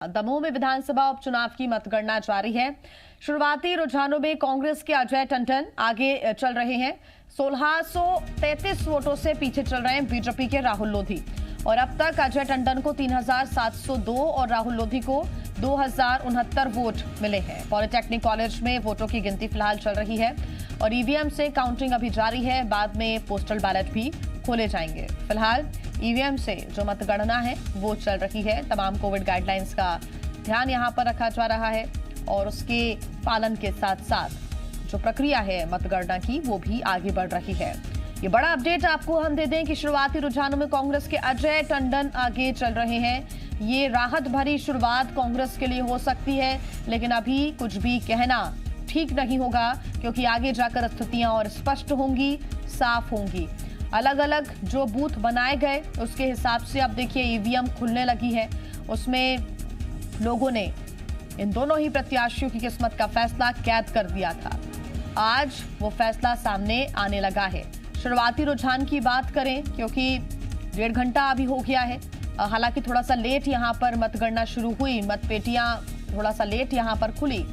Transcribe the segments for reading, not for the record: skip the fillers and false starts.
दमोह में विधानसभा उपचुनाव की मतगणना जारी है। शुरुआती रुझानों में कांग्रेस के अजय टंडन आगे चल रहे हैं। 1633 वोटों से पीछे चल रहे हैं बीजेपी के राहुल लोधी और अब तक अजय टंडन को 3702 और राहुल लोधी को 2069 वोट मिले हैं। पॉलिटेक्निक कॉलेज में वोटों की गिनती फिलहाल चल रही है और ईवीएम से काउंटिंग अभी जारी है। बाद में पोस्टल बैलेट भी खोले जाएंगे। फिलहाल ईवीएम से जो मतगणना है वो चल रही है। तमाम कोविड गाइडलाइंस का ध्यान यहां पर रखा जा रहा है और उसके पालन के साथ साथ जो प्रक्रिया है मतगणना की वो भी आगे बढ़ रही है। ये बड़ा अपडेट आपको हम दे दें कि शुरुआती रुझानों में कांग्रेस के अजय टंडन आगे चल रहे हैं। ये राहत भरी शुरुआत कांग्रेस के लिए हो सकती है, लेकिन अभी कुछ भी कहना ठीक नहीं होगा क्योंकि आगे जाकर स्थितियां और स्पष्ट होंगी, साफ होंगी। अलग अलग जो बूथ बनाए गए उसके हिसाब से अब देखिए ईवीएम खुलने लगी है। उसमें लोगों ने इन दोनों ही प्रत्याशियों की किस्मत का फैसला कैद कर दिया था। आज वो फैसला सामने आने लगा है। शुरुआती रुझान की बात करें क्योंकि 1.5 घंटा अभी हो गया है। हालांकि थोड़ा सा लेट यहाँ पर मतगणना शुरू हुई, मतपेटियां थोड़ा सा लेट यहाँ पर खुली,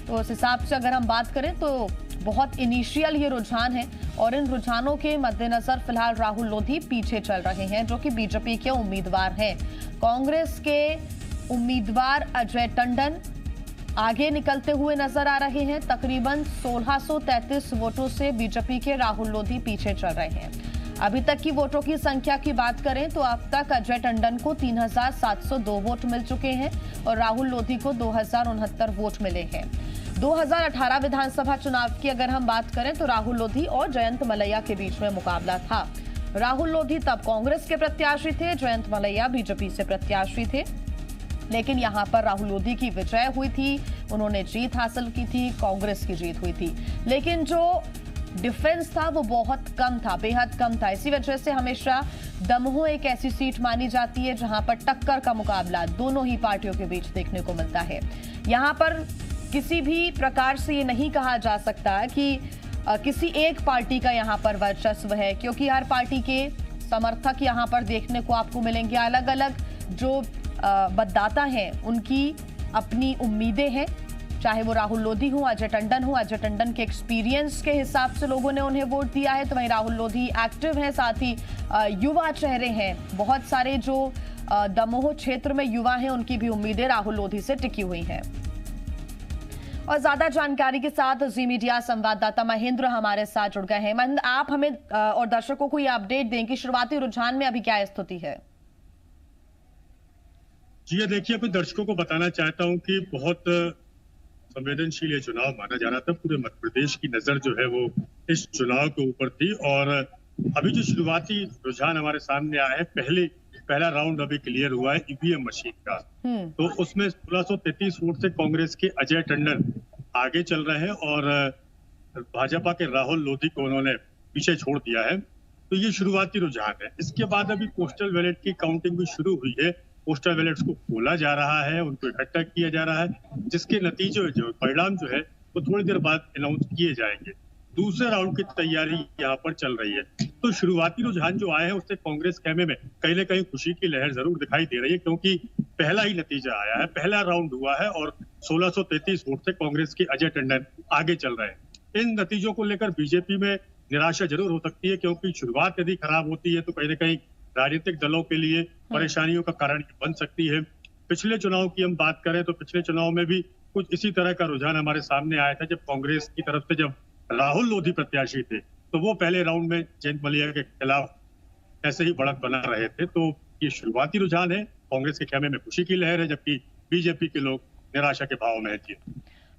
तो उस हिसाब से अगर हम बात करें तो बहुत इनिशियल ये रुझान है और इन रुझानों के मद्देनजर फिलहाल राहुल लोधी पीछे चल रहे हैं जो कि बीजेपी के उम्मीदवार हैं। कांग्रेस के उम्मीदवार अजय टंडन आगे निकलते हुए नजर आ रहे हैं। तकरीबन 1633 वोटों से बीजेपी के राहुल लोधी पीछे चल रहे हैं। अभी तक की वोटों की संख्या की बात करें तो अब तक अजय टंडन को 3702 वोट मिल चुके हैं और राहुल लोधी को 2069 वोट मिले हैं। 2018 विधानसभा चुनाव की अगर हम बात करें तो राहुल लोधी और जयंत मलैया के बीच में मुकाबला था। राहुल लोधी तब कांग्रेस के प्रत्याशी थे, जयंत मलैया बीजेपी से प्रत्याशी थे, लेकिन यहां पर राहुल लोधी की विजय हुई थी, उन्होंने जीत हासिल की थी, कांग्रेस की जीत हुई थी, लेकिन जो डिफरेंस था वो बहुत कम था, बेहद कम था। इसी वजह से हमेशा दमोह एक ऐसी सीट मानी जाती है जहां पर टक्कर का मुकाबला दोनों ही पार्टियों के बीच देखने को मिलता है। यहां पर किसी भी प्रकार से ये नहीं कहा जा सकता कि किसी एक पार्टी का यहाँ पर वर्चस्व है, क्योंकि हर पार्टी के समर्थक यहाँ पर देखने को आपको मिलेंगे। अलग अलग जो मतदाता हैं उनकी अपनी उम्मीदें हैं, चाहे वो राहुल लोधी हो, अजय टंडन हो। अजय टंडन के एक्सपीरियंस के हिसाब से लोगों ने उन्हें वोट दिया है, तो वहीं राहुल लोधी एक्टिव हैं, साथ ही युवा चेहरे हैं। बहुत सारे जो दमोह क्षेत्र में युवा हैं उनकी भी उम्मीदें राहुल लोधी से टिकी हुई हैं। और ज्यादा जानकारी के साथ जी मीडिया संवाददाता महेंद्र हमारे साथ जुड़ गए हैं। महेंद्र, आप हमें और दर्शकों को ये अपडेट दें कि शुरुआती रुझान में अभी क्या स्थिति है। जी, ये देखिए, अपने दर्शकों को बताना चाहता हूं कि बहुत संवेदनशील ये चुनाव माना जा रहा था। पूरे मध्य प्रदेश की नजर जो है वो इस चुनाव के ऊपर थी और अभी जो शुरुआती रुझान हमारे सामने आया है, पहला राउंड अभी क्लियर हुआ है ईवीएम मशीन का। तो उसमें 1633 वोट से कांग्रेस के अजय टंडन आगे चल रहे हैं और भाजपा के राहुल लोधी को उन्होंने पीछे छोड़ दिया है। तो ये शुरुआती रुझान है। इसके बाद अभी पोस्टल बैलेट की काउंटिंग भी शुरू हुई है। पोस्टल बैलेट्स को खोला जा रहा है, उनको इकट्ठा किया जा रहा है, जिसके नतीजे जो परिणाम जो है वो थोड़ी देर बाद अनाउंस किए जाएंगे। दूसरे राउंड की तैयारी यहाँ पर चल रही है। तो शुरुआती रुझान जो आए हैं उससे कांग्रेस खेमे में कहीं न कहीं खुशी की लहर जरूर दिखाई दे रही है, क्योंकि पहला ही नतीजा आया है, पहला राउंड हुआ है और 1633 वोट से कांग्रेस के अजय टंडन आगे चल रहे हैं। इन नतीजों को लेकर बीजेपी में निराशा जरूर हो सकती है, क्योंकि शुरुआत यदि खराब होती है तो कहीं न कहीं राजनीतिक दलों के लिए परेशानियों का कारण बन सकती है। पिछले चुनाव की हम बात करें तो पिछले चुनाव में भी कुछ इसी तरह का रुझान हमारे सामने आया था, जब कांग्रेस की तरफ से जब राहुल लोधी प्रत्याशी थे तो वो पहले राउंड में जयंत मलैया के खिलाफ ऐसे ही बढ़त बना रहे थे। तो ये शुरुआती रुझान है, कांग्रेस के खेमे में खुशी की लहर है, जबकि बीजेपी के लोग निराशा के भाव में है।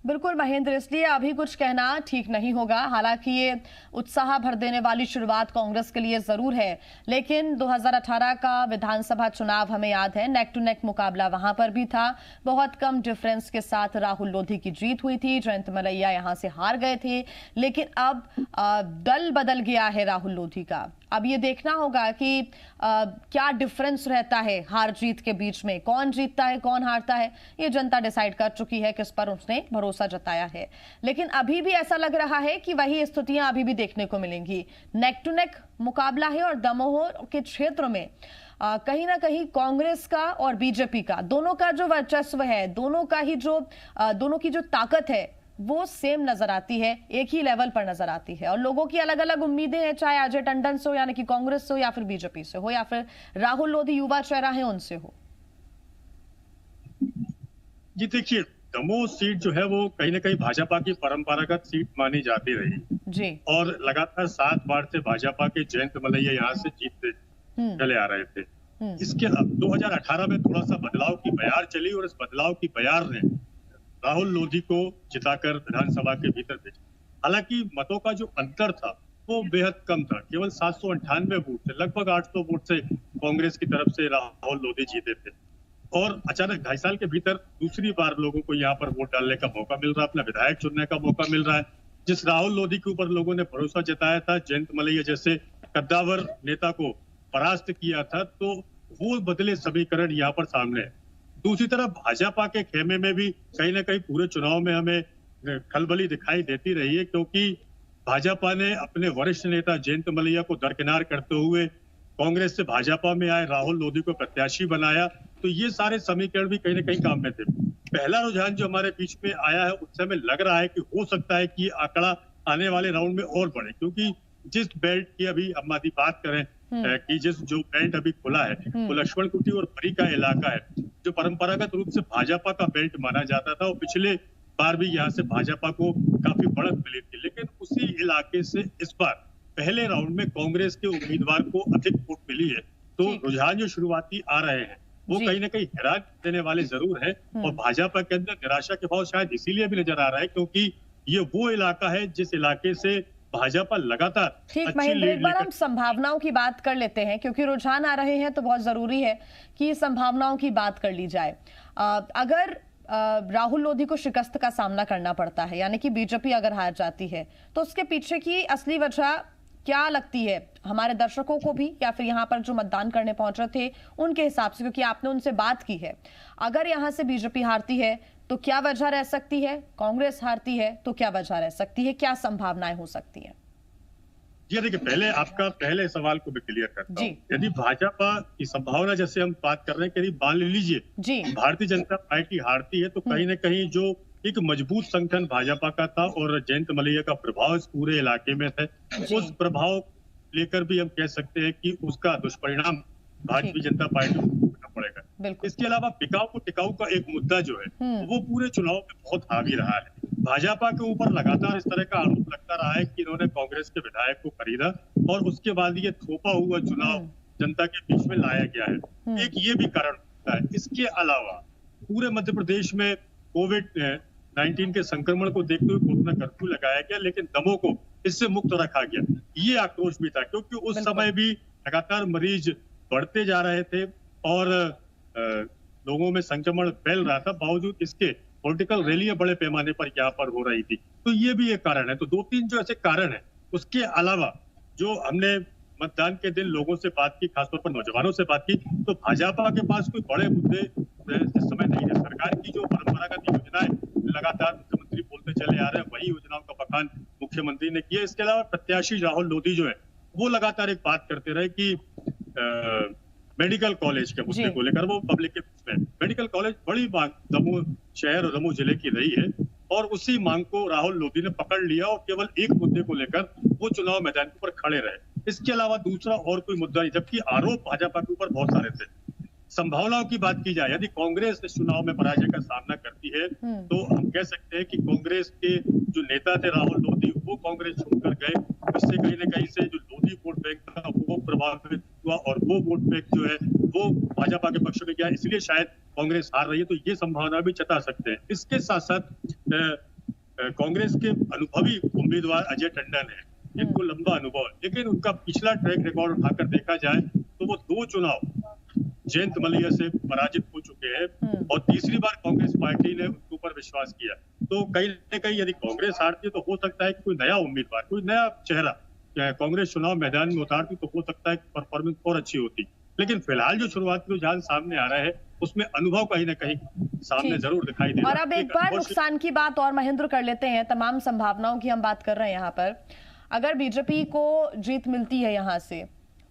बिल्कुल महेंद्र, इसलिए अभी कुछ कहना ठीक नहीं होगा। हालांकि ये उत्साह भर देने वाली शुरुआत कांग्रेस के लिए जरूर है, लेकिन 2018 का विधानसभा चुनाव हमें याद है, नेक टू नेक मुकाबला वहां पर भी था। बहुत कम डिफरेंस के साथ राहुल लोधी की जीत हुई थी, जयंत मलैया यहां से हार गए थे, लेकिन अब दल बदल गया है राहुल लोधी का। अब ये देखना होगा कि क्या डिफरेंस रहता है हार जीत के बीच में, कौन जीतता है कौन हारता है, ये जनता डिसाइड कर चुकी है, किस पर उसने भरोसा जताया है। लेकिन अभी भी ऐसा लग रहा है कि वही स्थितियां अभी भी देखने को मिलेंगी। नेक टू नेक मुकाबला है और दमोह के क्षेत्र में कहीं ना कहीं कांग्रेस का और बीजेपी का दोनों का जो वर्चस्व है, दोनों की जो ताकत है वो सेम नजर आती है, एक ही लेवल पर नजर आती है। और लोगों की अलग अलग उम्मीदें हैं, चाहे अजय टंडन से हो, यानी कि कांग्रेस से हो, या फिर बीजेपी से हो, या फिर राहुल लोधी युवा चेहरा है उनसे हो। जी देखिए, दमोह सीट जो है वो कहीं ना कहीं भाजपा की परंपरागत सीट मानी जाती रही जी। और लगातार 7 बार से भाजपा के जयंत मलैया यहाँ से जीतते चले आ रहे थे। इसके 2018 में थोड़ा सा बदलाव की बयार चली और इस बदलाव की बयार ने राहुल लोधी को जिताकर विधानसभा के भीतर भेजा। हालांकि मतों का जो अंतर था वो बेहद कम था, केवल 798 वोट से, लगभग 800 वोट से कांग्रेस की तरफ से राहुल लोधी जीते थे। और अचानक 2.5 साल के भीतर दूसरी बार लोगों को यहाँ पर वोट डालने का मौका मिल रहा है, अपना विधायक चुनने का मौका मिल रहा है। जिस राहुल लोधी के ऊपर लोगों ने भरोसा जताया था, जयंत मलैया जैसे कद्दावर नेता को परास्त किया था, तो वो बदले समीकरण यहाँ पर सामने है। दूसरी तरफ भाजपा के खेमे में भी कहीं ना कहीं पूरे चुनाव में हमें खलबली दिखाई देती रही है, क्योंकि भाजपा ने अपने वरिष्ठ नेता जयंत मलैया को दरकिनार करते हुए कांग्रेस से भाजपा में आए राहुल लोधी को प्रत्याशी बनाया। तो ये सारे समीकरण भी कहीं ना कहीं काम में थे। पहला रुझान जो हमारे बीच में आया है, उससे हमें लग रहा है कि हो सकता है कि आंकड़ा आने वाले राउंड में और बढ़े, क्योंकि जिस बेल्ट की अभी हम बात करें कि जो बेल्ट अभी खुला है वो लक्ष्मण कुटी और परी का इलाका है, जो परंपरागत रूप से भाजपा का बेल्ट माना जाता था। और पिछले बार भी यहाँ से भाजपा को काफी बढ़त मिली थी, लेकिन उसी इलाके से इस बार पहले राउंड में कांग्रेस के उम्मीदवार को अधिक वोट मिली है। तो रुझान जो शुरुआती आ रहे हैं वो कहीं ना कहीं हैरान देने वाले जरूर है। और भाजपा के अंदर निराशा के भाव शायद इसीलिए भी नजर आ रहा है क्योंकि ये वो इलाका है जिस इलाके से भाजपा लगातार। ठीक महेंद्र, एक बार हम संभावनाओं की बात कर लेते हैं, क्योंकि रुझान आ रहे हैं तो बहुत जरूरी है कि संभावनाओं की बात कर ली जाए। अगर राहुल लोधी को शिकस्त का सामना करना पड़ता है, यानी कि बीजेपी अगर हार जाती है, तो उसके पीछे की असली वजह क्या लगती है हमारे दर्शकों को भी, या फिर यहाँ पर जो मतदान करने पहुंच रहे थे उनके हिसाब से, क्योंकि आपने उनसे बात की है। अगर यहाँ से बीजेपी हारती है तो क्या वजह रह सकती है, कांग्रेस हारती है तो क्या वजह रह सकती है, क्या संभावनाएं हो सकती हैं? जी देखिए, पहले आपका पहले सवाल को भी क्लियर करता हूं। यदि भाजपा की संभावना जैसे हम बात कर रहे हैं कि यदि मान लीजिए भारतीय जनता पार्टी हारती है, तो कहीं ना कहीं जो एक मजबूत संगठन भाजपा का था और जयंत मलैया का प्रभाव इस पूरे इलाके में था, उस प्रभाव लेकर भी हम कह सकते हैं कि उसका दुष्परिणाम भारतीय जनता पार्टी को भुगतना पड़ेगा। इसके अलावा टिकाऊ का एक मुद्दा जो है वो पूरे चुनाव में बहुत हावी रहा है। भाजपा के ऊपर लगातार इस तरह का आरोप लगता रहा है कि इन्होंने कांग्रेस के विधायक को खरीदा और उसके बाद ये थोपा हुआ चुनाव जनता के बीच में लाया गया है। एक ये भी कारण होता है। इसके अलावा पूरे मध्य प्रदेश में कोविड-19 के संक्रमण को देखते हुए कोरोना कर्फ्यू लगाया गया, लेकिन दमोह को इससे मुक्त रखा गया। ये आक्रोश भी था, क्योंकि उस समय भी लगातार मरीज बढ़ते जा रहे थे और लोगों में संक्रमण फैल रहा था। बावजूद इसके पॉलिटिकल रैलियां बड़े पैमाने पर यहाँ पर हो रही थी। तो ये भी एक कारण है। तो 2-3 जो ऐसे कारण है। उसके अलावा जो हमने मतदान के दिन लोगों से बात की, खासतौर पर नौजवानों से बात की, तो भाजपा के पास कोई बड़े मुद्दे इस समय नहीं है। सरकार की जो परंपरागत योजनाएं लगातार मुख्यमंत्री बोलते चले आ रहे हैं, वही योजनाओं का बखान मुख्यमंत्री ने किया। इसके अलावा प्रत्याशी राहुल लोधी जो है वो लगातार एक बात करते रहे कि मेडिकल कॉलेज के मुद्दे को लेकर, वो पब्लिक के में मेडिकल कॉलेज बड़ी मांग दमोह शहर और दमोह जिले की रही है और उसी मांग को राहुल लोधी ने पकड़ लिया और केवल एक मुद्दे को लेकर वो चुनाव मैदान पर खड़े रहे। इसके अलावा दूसरा और कोई मुद्दा नहीं, जबकि आरोप भाजपा के ऊपर बहुत सारे थे। संभावनाओं की बात की जाए, यदि कांग्रेस इस चुनाव में पराजय का सामना करती है तो हम कह सकते हैं कि कांग्रेस के जो नेता थे राहुल लोधी, वो कांग्रेस छोड़कर गए। इससे कहीं ना कहीं से जो लोधी वोट बैंक था वो प्रभावित हुआ और वो वोट बैंक जो है वो भाजपा के पक्ष में गया, इसलिए शायद कांग्रेस हार रही है। तो ये संभावना भी जता सकते हैं। इसके साथ साथ कांग्रेस के अनुभवी उम्मीदवार अजय टंडन है, इनको लंबा अनुभव है, लेकिन उनका पिछला ट्रैक रिकॉर्ड उठाकर देखा जाए तो वो 2 चुनाव जयंत मलैया से पराजित हो चुके हैं और तीसरी बार कांग्रेस पार्टी ने उनके ऊपर विश्वास किया। तो कहीं न कहीं यदि कांग्रेस हारती है तो हो सकता है कि कोई नया उम्मीदवार, कोई नया चेहरा कांग्रेस चुनाव मैदान में उतारती तो हो सकता है कि परफॉर्मेंस और अच्छी होती। लेकिन फिलहाल जो शुरुआती रुझान सामने आ रहा है उसमें अनुभव कहीं ना कहीं सामने जरूर दिखाई दे रहा है। और अब एक बार नुकसान की बात और महेंद्र कर लेते हैं। तमाम संभावनाओं की हम बात कर रहे हैं यहाँ पर। अगर बीजेपी को जीत मिलती है यहाँ से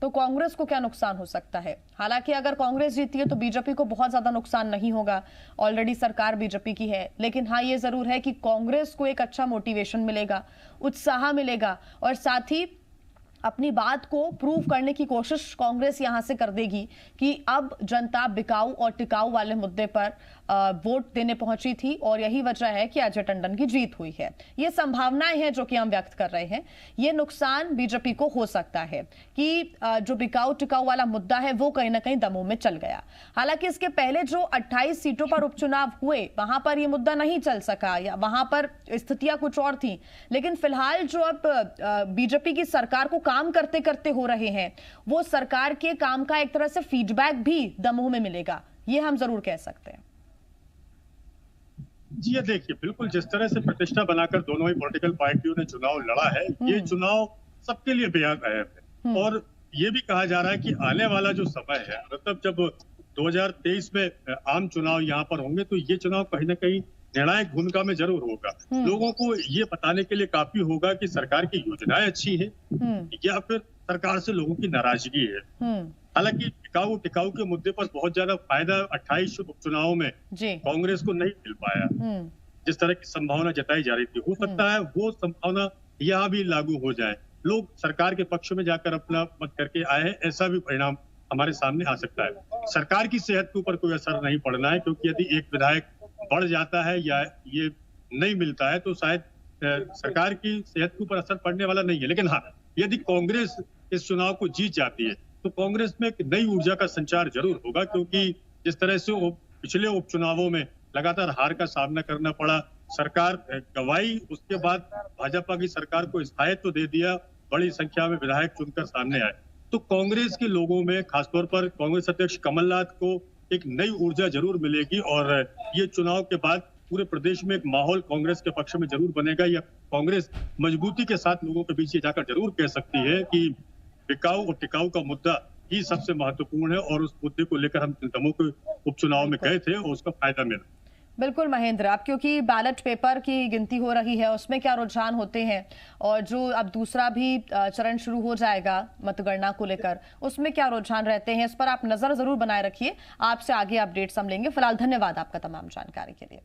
तो कांग्रेस को क्या नुकसान हो सकता है? हालांकि अगर कांग्रेस जीतती है तो बीजेपी को बहुत ज्यादा नुकसान नहीं होगा, ऑलरेडी सरकार बीजेपी की है। लेकिन हाँ, ये जरूर है कि कांग्रेस को एक अच्छा मोटिवेशन मिलेगा, उत्साह मिलेगा, और साथ ही अपनी बात को प्रूव करने की कोशिश कांग्रेस यहां से कर देगी कि अब जनता बिकाऊ और टिकाऊ वाले मुद्दे पर वोट देने पहुंची थी, और यही वजह है कि अजय टंडन की जीत हुई है। ये संभावनाएं हैं जो कि हम व्यक्त कर रहे हैं। ये नुकसान बीजेपी को हो सकता है कि जो बिकाऊ टिकाऊ वाला मुद्दा है वो कहीं ना कहीं दमों में चल गया। हालांकि इसके पहले जो 28 सीटों पर उपचुनाव हुए वहां पर यह मुद्दा नहीं चल सका, या वहां पर स्थितियां कुछ और थी। लेकिन फिलहाल जो अब बीजेपी की सरकार को काम करते करते हो रहे हैं, वो सरकार के काम का एक तरह से फीडबैक भी दमोह में मिलेगा, ये हम जरूर कह सकते हैं। जी, ये देखिए, बिल्कुल जिस तरह से प्रतिष्ठा बनाकर दोनों ही पॉलिटिकल पार्टियों ने चुनाव लड़ा है, ये चुनाव सबके लिए बेहद अहम है। और ये भी कहा जा रहा है कि आने वाला जो समय है, मतलब जब 2023 में आम चुनाव यहाँ पर होंगे, तो ये चुनाव कहीं ना कहीं निर्णायक भूमिका में जरूर होगा। लोगों को ये बताने के लिए काफी होगा कि सरकार की योजनाएं अच्छी है या फिर सरकार से लोगों की नाराजगी है। हालांकि टिकाऊ टिकाऊ के मुद्दे पर बहुत ज्यादा फायदा 28 उपचुनावों में कांग्रेस को नहीं मिल पाया, जिस तरह की संभावना जताई जा रही थी। हो सकता है वो संभावना यहाँ भी लागू हो जाए, लोग सरकार के पक्ष में जाकर अपना मत करके आए हैं, ऐसा भी परिणाम हमारे सामने आ सकता है। सरकार की सेहत के ऊपर कोई असर नहीं पड़ना है, क्योंकि यदि एक विधायक बढ़ जाता है या ये नहीं मिलता है तो शायद सरकार की सेहत के ऊपर असर पड़ने वाला नहीं है। लेकिन हाँ, यदि कांग्रेस इस चुनाव को जीत जाती है तो कांग्रेस में एक नई ऊर्जा का संचार जरूर होगा, क्योंकि जिस तरह से पिछले उपचुनावों में लगातार हार का सामना करना पड़ा, सरकार गवाई, उसके बाद भाजपा की सरकार को स्थायित्व दे दिया, बड़ी संख्या में विधायक चुनकर सामने आए, तो कांग्रेस के लोगों में, खासतौर पर कांग्रेस अध्यक्ष कमलनाथ को एक नई ऊर्जा जरूर मिलेगी। और ये चुनाव के बाद पूरे प्रदेश में एक माहौल कांग्रेस के पक्ष में जरूर बनेगा, या कांग्रेस मजबूती के साथ लोगों के बीच ये जाकर जरूर कह सकती है कि बिकाऊ और टिकाऊ का मुद्दा ही सबसे महत्वपूर्ण है, और उस मुद्दे को लेकर हम दमोह के उपचुनाव में गए थे और उसका फायदा मिला। बिल्कुल महेंद्र, अब क्योंकि बैलेट पेपर की गिनती हो रही है, उसमें क्या रुझान होते हैं, और जो अब दूसरा भी चरण शुरू हो जाएगा मतगणना को लेकर, उसमें क्या रुझान रहते हैं, इस पर आप नजर जरूर बनाए रखिए। आपसे आगे अपडेट्स हम लेंगे। फिलहाल धन्यवाद आपका तमाम जानकारी के लिए।